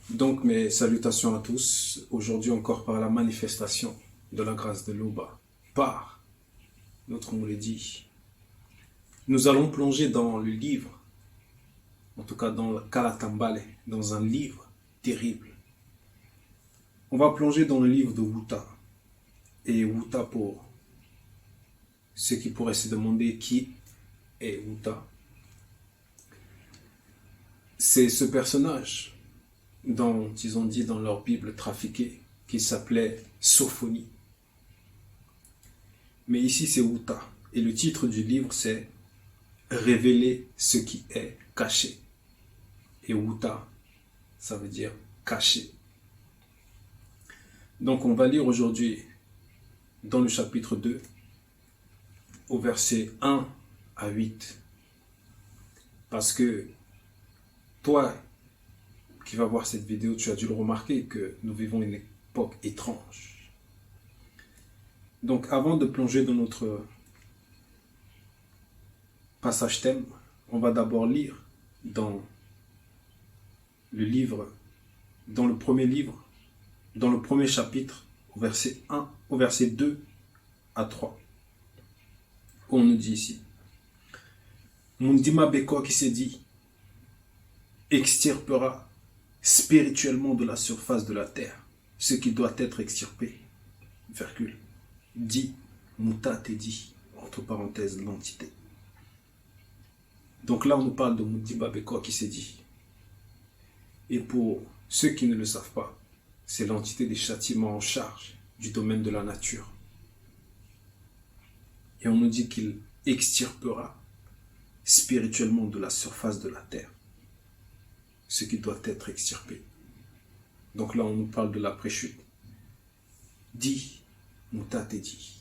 Donc mes salutations à tous, aujourd'hui encore par la manifestation de la grâce de l'Oba, par notre Mouledi. Nous allons plonger dans le livre, en tout cas dans le Kalatambale, dans un livre terrible. On va plonger dans le livre de Wuta. Et Wuta, pour ceux qui pourraient se demander qui est Wuta, c'est ce personnage dont ils ont dit dans leur Bible trafiquée qu'il s'appelait Sophonie. Mais ici c'est Wuta. Et le titre du livre c'est Révéler ce qui est caché. Et Wuta, ça veut dire caché. Donc on va lire aujourd'hui dans le chapitre 2, au verset 1 à 8. Parce que toi qui vas voir cette vidéo, tu as dû le remarquer que nous vivons une époque étrange. Donc avant de plonger dans notre passage thème, on va d'abord lire dans le livre, dans le premier livre, dans le premier chapitre, au verset 1, au verset 2 à 3. On nous dit ici, Mundima Beko qui s'est dit, extirpera spirituellement de la surface de la terre ce qui doit être extirpé, virgule, dit, Muta te dit, entre parenthèses, l'entité. Donc là, on nous parle de Mundima Beko qui s'est dit. Et pour ceux qui ne le savent pas, c'est l'entité des châtiments en charge du domaine de la nature. Et on nous dit qu'il extirpera spirituellement de la surface de la terre ce qui doit être extirpé. Donc là, on nous parle de la préchute. Dis, Muta te dit.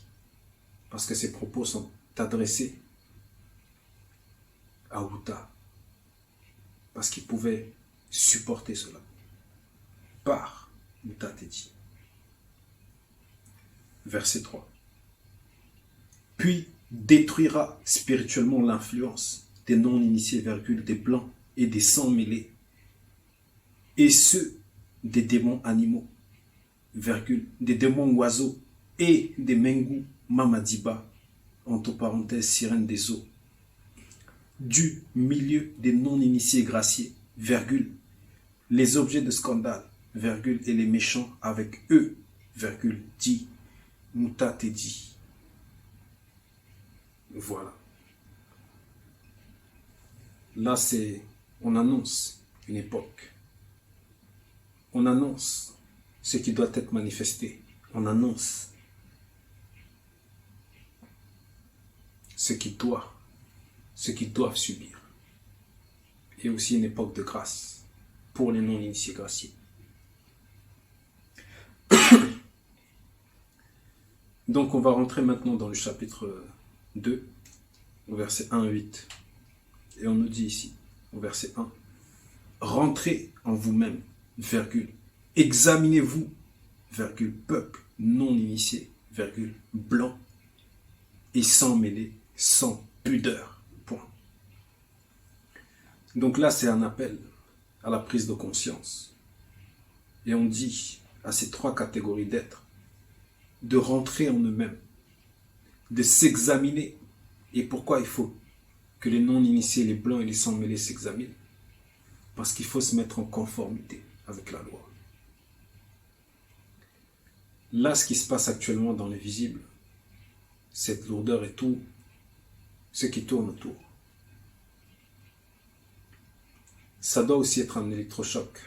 Parce que ces propos sont adressés à Wuta. Parce qu'il pouvait supporter cela. Par Muta te dit. Verset 3. Puis détruira spirituellement l'influence des non-initiés, virgule, des blancs et des sans-mêlés, et ceux des démons animaux, virgule, des démons oiseaux et des mengus mamadiba, entre parenthèses, sirènes des eaux, du milieu des non-initiés graciés, virgule, les objets de scandale, virgule, et les méchants avec eux, virgule, dit, Muta te dit. Voilà. Là, on annonce une époque. On annonce ce qui doit être manifesté. On annonce ce qu'ils doivent subir. Et aussi une époque de grâce pour les non-initiés graciés. Donc on va rentrer maintenant dans le chapitre 2, au verset 1 à 8. Et on nous dit ici, au verset 1, rentrez en vous-même, virgule, examinez-vous, virgule, peuple non initié, virgule, blanc et sans mêlée, sans pudeur, point. Donc là, c'est un appel à la prise de conscience. Et on dit à ces trois catégories d'êtres de rentrer en eux-mêmes, de s'examiner. Et pourquoi il faut que les non-initiés, les blancs et les sans-mêlés s'examinent? Parce qu'il faut se mettre en conformité avec la loi. Là, ce qui se passe actuellement dans le visible, cette lourdeur et tout, ce qui tourne autour, ça doit aussi être un électrochoc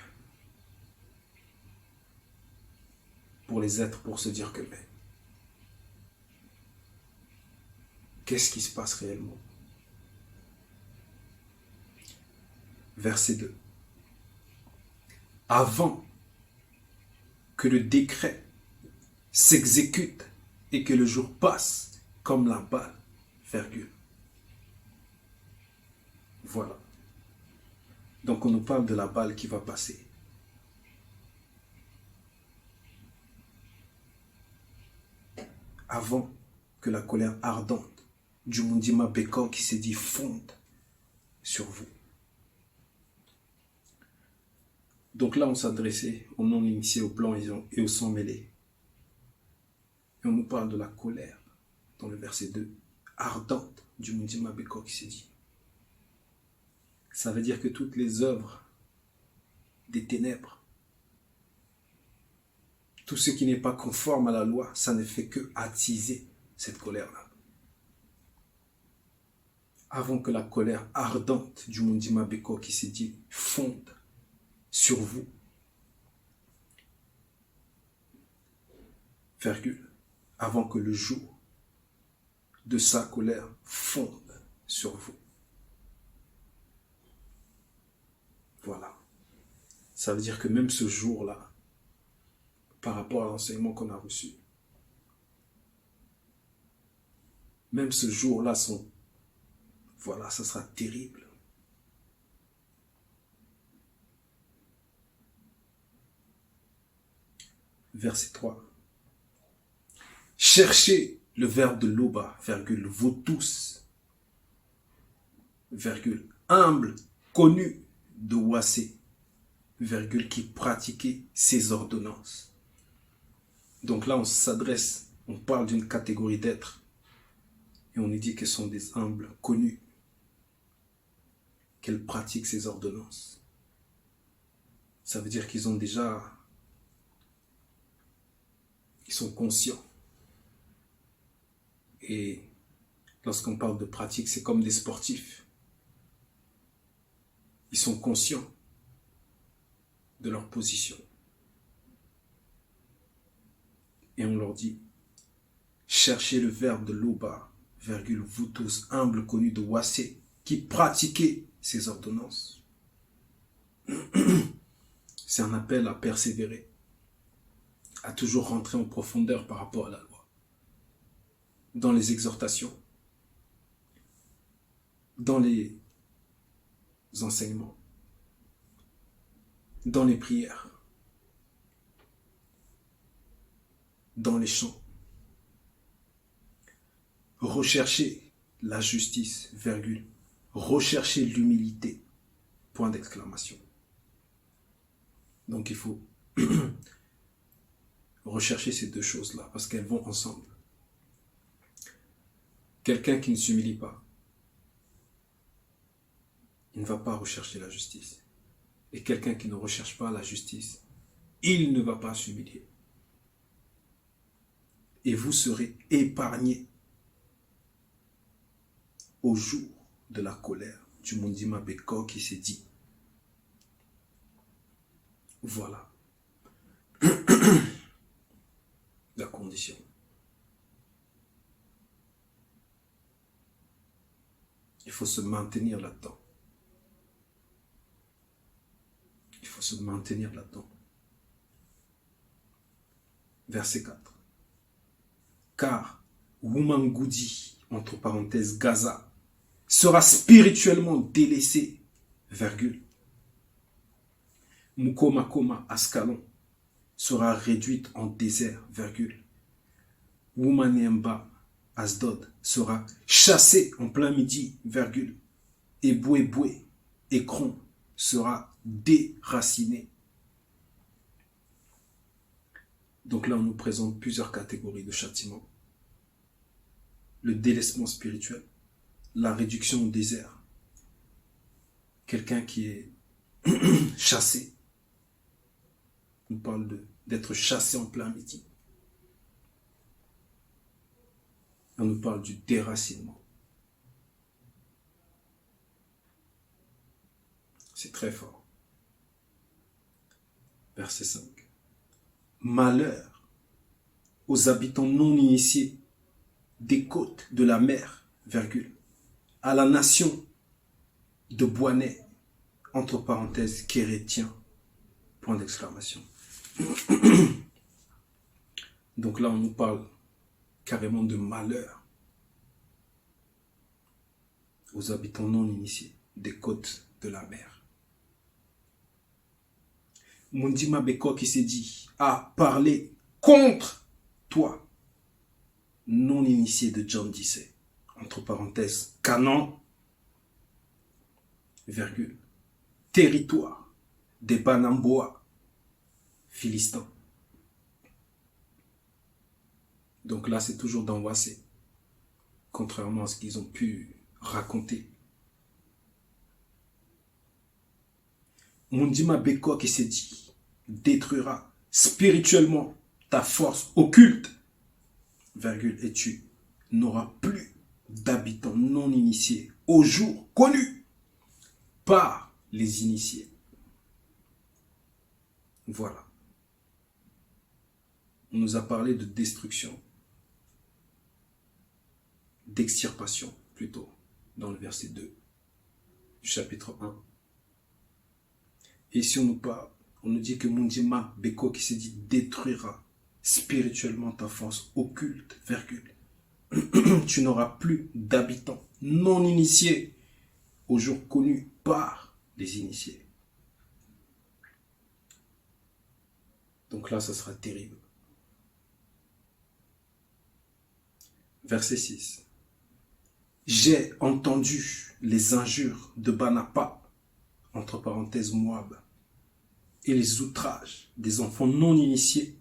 pour les êtres, pour se dire que mais qu'est-ce qui se passe réellement? Verset 2. Avant que le décret s'exécute et que le jour passe comme la balle, virgule. Voilà. Donc on nous parle de la balle qui va passer. Avant que la colère ardente du Mundima Beko qui s'est dit fonde sur vous. Donc là, on s'adressait aux non-initiés, aux blancs et aux sans-mêlés. Et on nous parle de la colère, dans le verset 2, ardente du Mundima Beko qui s'est dit. Ça veut dire que toutes les œuvres des ténèbres, tout ce qui n'est pas conforme à la loi, ça ne fait que attiser cette colère-là. Avant que la colère ardente du Mundima Beko qui s'est dit fonde sur vous, virgule, avant que le jour de sa colère fonde sur vous. Voilà. Ça veut dire que même ce jour-là, par rapport à l'enseignement qu'on a reçu, même ce jour-là, voilà, ça sera terrible. Verset 3. Cherchez le verbe de Loba, virgule, vous tous, virgule, humble, connu de Wassé, virgule, qui pratiquait ses ordonnances. Donc là, on s'adresse, on parle d'une catégorie d'êtres, et on nous dit qu'elles sont des humbles connus, qu'elles pratiquent ces ordonnances. Ça veut dire qu'ils ont déjà, ils sont conscients. Et lorsqu'on parle de pratique, c'est comme des sportifs. Ils sont conscients de leur position. Et on leur dit, cherchez le verbe de Loba, virgule, vous tous, humbles connus de Wassé, qui pratiquez ces ordonnances. C'est un appel à persévérer, à toujours rentrer en profondeur par rapport à la loi. Dans les exhortations, dans les enseignements, dans les prières, dans les chants. Recherchez la justice, virgule, recherchez l'humilité, point d'exclamation. Donc il faut rechercher ces deux choses-là, parce qu'elles vont ensemble. Quelqu'un qui ne s'humilie pas, il ne va pas rechercher la justice. Et quelqu'un qui ne recherche pas la justice, il ne va pas s'humilier. Et vous serez épargnés au jour de la colère du Mundima Beko qui s'est dit. Voilà la condition. Il faut se maintenir là-dedans. Il faut se maintenir là-dedans. Verset 4. Car Wumangoudi, entre parenthèses Gaza, sera spirituellement délaissé, virgule. Mukomakoma Ascalon sera réduite en désert, virgule. Wumanemba Asdod sera chassé en plein midi, virgule. Et Boué, Écron sera déraciné. Donc là, on nous présente plusieurs catégories de châtiments. Le délaissement spirituel, la réduction au désert. Quelqu'un qui est chassé. On parle d'être chassé en plein midi. On nous parle du déracinement. C'est très fort. Verset 5. Malheur aux habitants non initiés des côtes de la mer, virgule, à la nation de Boanais, entre parenthèses, Kérétien, point d'exclamation. Donc là, on nous parle carrément de malheur aux habitants non initiés des côtes de la mer. Mundima Beko qui s'est dit a parlé contre toi, non initié de John Dissé, entre parenthèses, Canaan, virgule, territoire des Banamboa philistins. Donc là, c'est toujours dans Wassé, contrairement à ce qu'ils ont pu raconter. Mundima Beko qui s'est dit détruira spirituellement ta force occulte, virgule, et tu n'auras plus d'habitants non initiés au jour connu par les initiés. Voilà. On nous a parlé de destruction, d'extirpation plutôt, dans le verset 2 du chapitre 1. Et ici on nous parle, on nous dit que Mundima Beko qui s'est dit détruira spirituellement ta force occulte, virgule. Tu n'auras plus d'habitants non initiés au jour connu par les initiés. Donc là, ça sera terrible. Verset 6. J'ai entendu les injures de Banapa, entre parenthèses Moab, et les outrages des enfants non initiés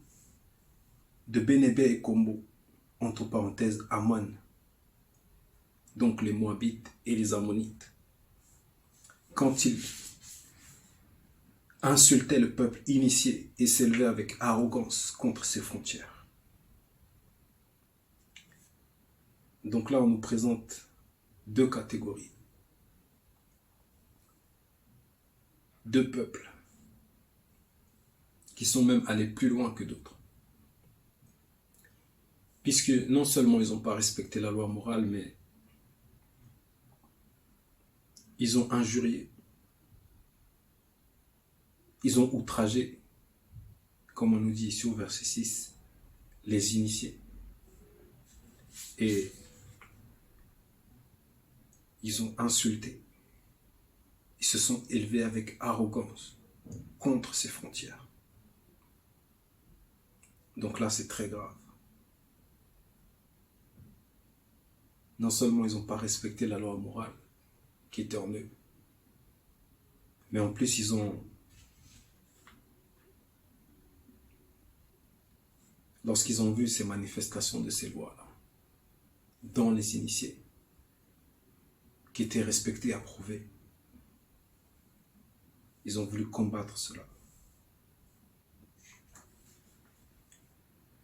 de Bénébé et Combo, entre parenthèses Ammon, donc les Moabites et les Ammonites, quand ils insultaient le peuple initié et s'élevaient avec arrogance contre ses frontières. Donc là, on nous présente deux catégories, deux peuples qui sont même allés plus loin que d'autres. Puisque non seulement ils n'ont pas respecté la loi morale, mais ils ont injurié, ils ont outragé, comme on nous dit ici au verset 6, les initiés. Et ils ont insulté. Ils se sont élevés avec arrogance contre ces frontières. Donc là, c'est très grave. Non seulement ils n'ont pas respecté la loi morale qui était en eux, mais en plus ils ont, lorsqu'ils ont vu ces manifestations de ces lois-là, dans les initiés, qui étaient respectés et approuvés, ils ont voulu combattre cela.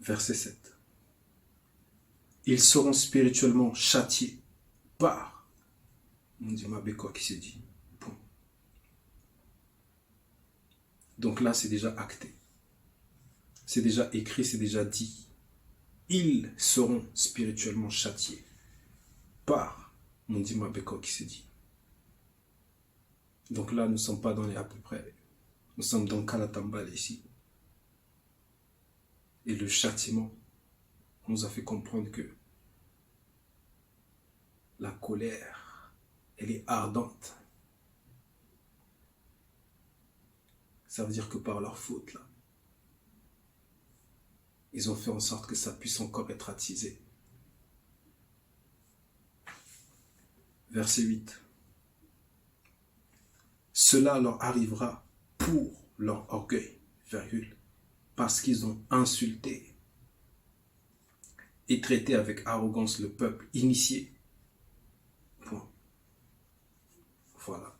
Verset 7. Ils seront spirituellement châtiés par Mundima Beko qui s'est dit. Point. Donc là, c'est déjà acté. C'est déjà écrit, c'est déjà dit. Ils seront spirituellement châtiés par Mundima Beko qui s'est dit. Donc là, nous ne sommes pas dans les à peu près. Nous sommes dans Kalatambal ici. Et le châtiment nous a fait comprendre que la colère, elle est ardente. Ça veut dire que par leur faute, là, ils ont fait en sorte que ça puisse encore être attisé. Verset 8. Cela leur arrivera pour leur orgueil, virgule, parce qu'ils ont insulté et traité avec arrogance le peuple initié. Point. Voilà.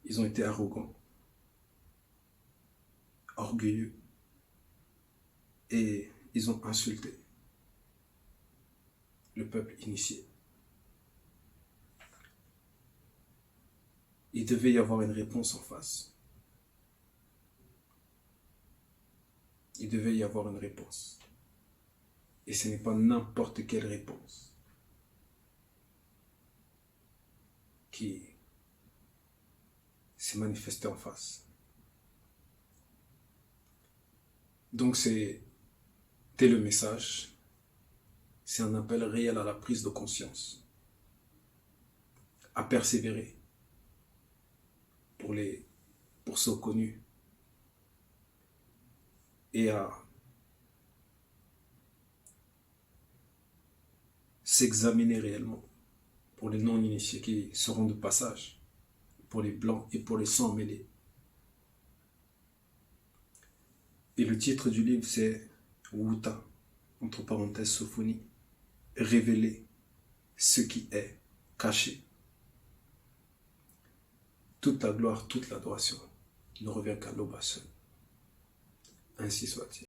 Ils ont été arrogants, orgueilleux, et ils ont insulté le peuple initié. Il devait y avoir une réponse en face. Il devait y avoir une réponse. Et ce n'est pas n'importe quelle réponse qui s'est manifestée en face. Donc c'était le message. C'est un appel réel à la prise de conscience, à persévérer pour ceux connus et à s'examiner réellement pour les non-initiés qui seront de passage. pour les blancs et pour les sans mêlés. Et le titre du livre, c'est Wuta, entre parenthèses Sophonie, révéler ce qui est caché. Toute la gloire, toute l'adoration ne revient qu'à l'Oba seul. Ainsi soit-il.